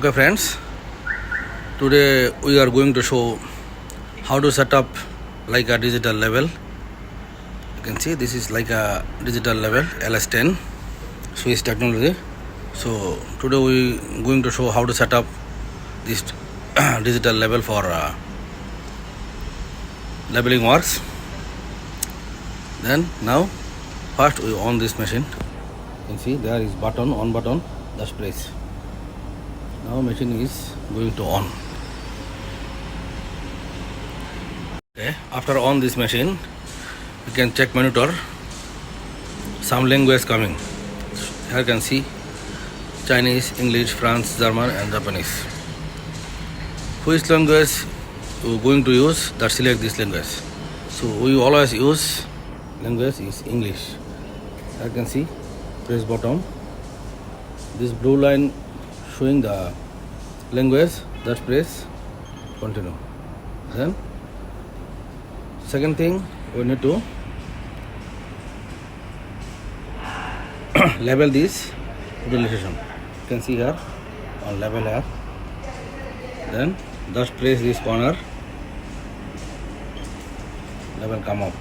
Okay friends, today we are going to show how to set up Leica Digital level. You can see this is Leica Digital level LS10 Swiss technology. So today we going to show how to set up this digital level for labeling works. Then now first we on this machine. You can see there is button, on button, just press. Now machine is going to on. Okay, after on this machine, you can check monitor. Some language coming. Here you can see Chinese, English, France, German and Japanese. Which language you going to use? That select this language. So we always use language is English. Here you can see press button. This blue line showing the language, that press continue. Then second thing, we need to label this utilization. You can see here on label here. Then just press this corner, label come up.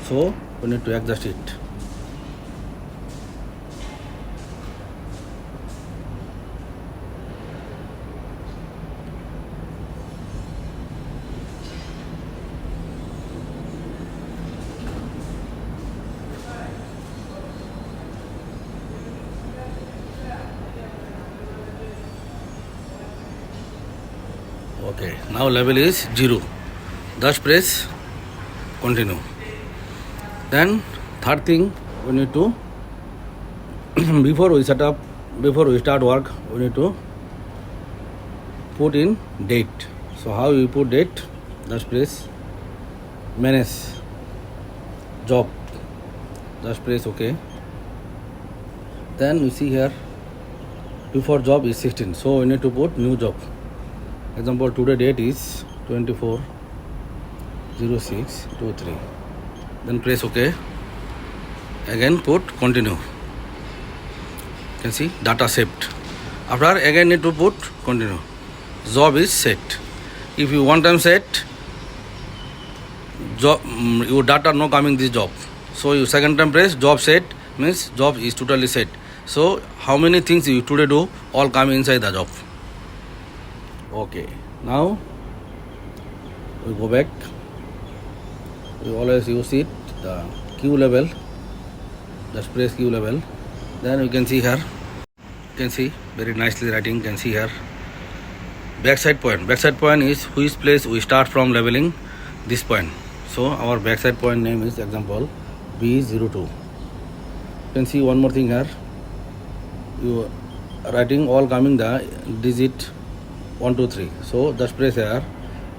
So we need to adjust it. Okay, now level is 0. Just press continue. Then third thing, we need to before we start work, we need to put in date. So how you put date? Just press manage job. Just press OK. Then we see here before job is 16. So we need to put new job. Example, today date is 24/06/23. Then press OK. Again put continue. You can see data saved. After again need to put continue. Job is set. If you one time set, job your data no coming this job. So you second time press job set, means job is totally set. So how many things you today do all come inside the job. Okay, now we go back. We always use it, the Q level. Just press Q level. Then you can see here. You can see very nicely writing. You can see here. Backside point. Backside point is which place we start from leveling this point. So our backside point name is example B02. You can see one more thing here. You writing all coming the digit 1, 2, 3. So just press here.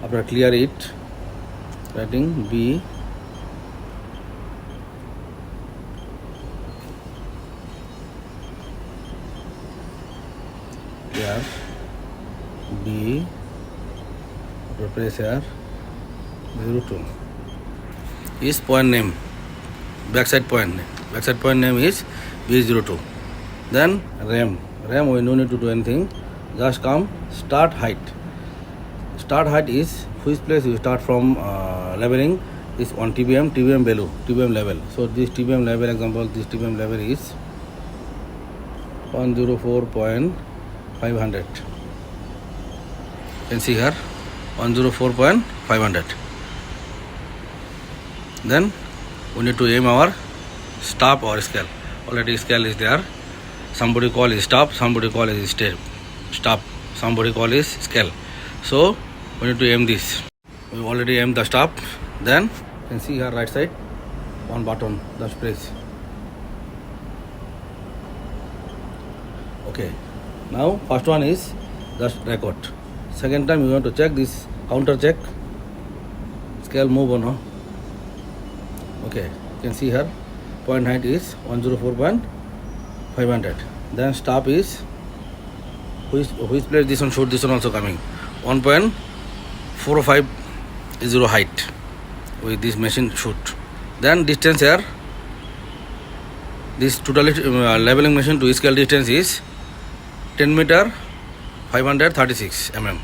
After clear it, writing B. Here B. After press here 02. Is point name. Backside point. Backside point name is B02. Then RAM. RAM we no need to do anything. Just come start height. Start height is which place you start from leveling is on TBM value, TBM level. So this TBM level example, this TBM level is 104.500. You can see here 104.500. Then we need to aim our stop or scale. Already scale is there. Somebody call is stop, somebody call is stop, somebody call is scale. So we need to aim this. We already aimed the stop. Then you can see here right side one button, just press. Okay, now first one is just record. Second time you want to check this counter check, scale move or no. Okay, you can see here point height is 104.500. Then stop is which place this one shoot, this one also coming 1.450 height with this machine shoot. Then distance here, this totally leveling machine to scale distance is 10 meter 536 mm.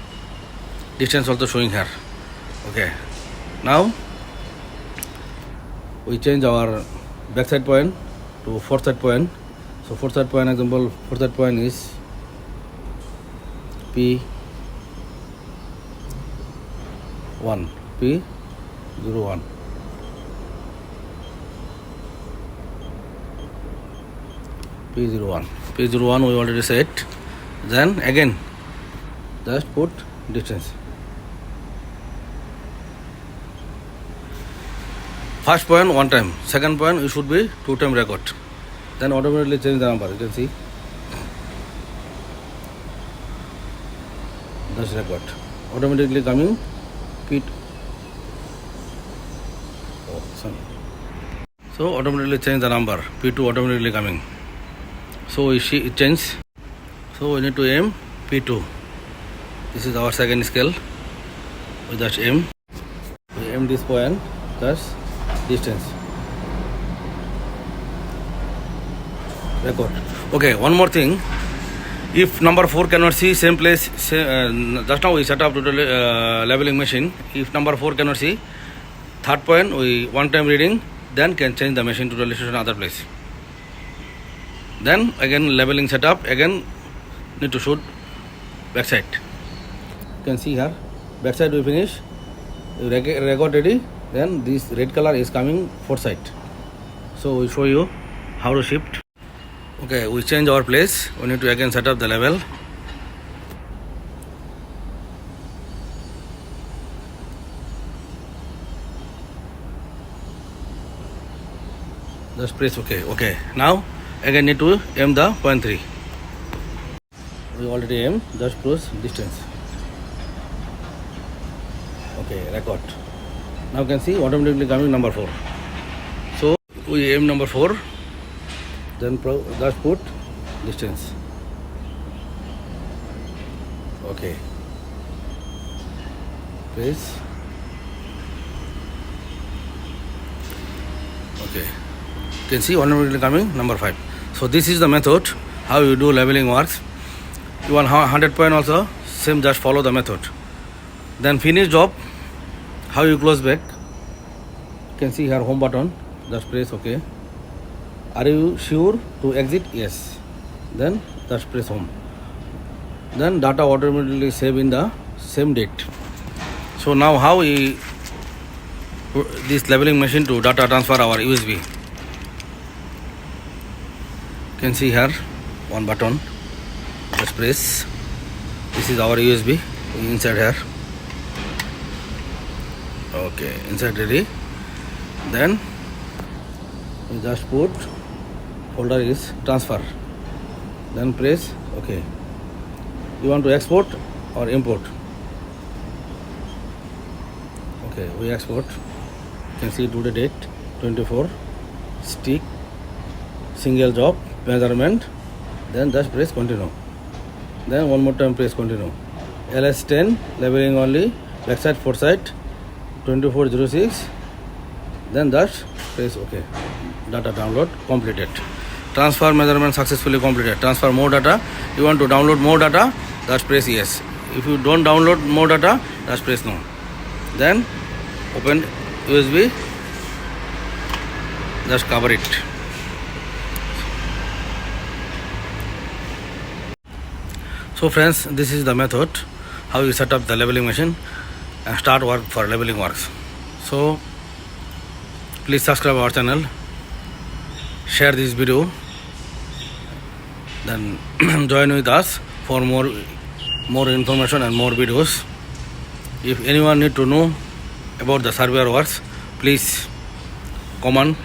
Distance also showing here. Okay. Now we change our backside point to foresight point. So foresight point example, foresight point is P1, P01. P01 we already set. Then again just put distance. First point 1 time, second point it should be 2 time record. Then automatically change the number. You can see that's record. Automatically coming P. Oh, sorry. So automatically change the number. P2 automatically coming. So we see it change. So we need to aim P2. This is our second scale. We just aim. We aim this point. That's distance. Record. Okay, one more thing. If number 4 cannot see same place, just now we set up total leveling machine. If number 4 cannot see, third point we 1 time reading, then can change the machine to the other place. Then again leveling setup, again need to shoot backside. You can see here, backside we finish, record ready, then this red color is coming foresight. So we show you how to shift. Okay, we change our place, we need to again set up the level. Just press OK. Okay, now again need to aim the point 3. We already aim, just press distance. Okay, record. Now you can see automatically coming number 4. So we aim number 4, then just put distance. Okay, press. Okay, you can see automatically coming number 5. So this is the method how you do leveling works. You want 100 point also, same, just follow the method. Then finish job, how you close back. You can see here home button, just press OK. Are you sure to exit? Yes. Then just press home. Then data automatically save in the same date. So now how we this leveling machine to data transfer our USB. You can see here one button, just press. This is our USB inside here. Okay, inside ready. Then we just put folder is transfer. Then press OK. You want to export or import? Okay, we export. You can see today date 24, stick, single job, measurement. Then just press continue. Then one more time press continue. LS10 leveling only, backside foresight 2406. Then just press OK. Data download completed. Transfer measurement successfully completed. Transfer more data. You want to download more data, just press yes. If you don't download more data, just press no. Then open USB, just cover it. So friends, this is the method how you set up the leveling machine and start work for leveling works. So please subscribe our channel, share this video, then join with us for more information and more videos. If anyone need to know about the surveyor works, please comment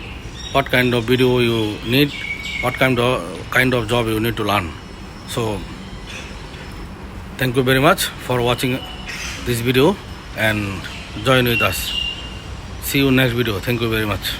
what kind of video you need, what kind of job you need to learn. So thank you very much for watching this video and join with us. See you next video. Thank you very much.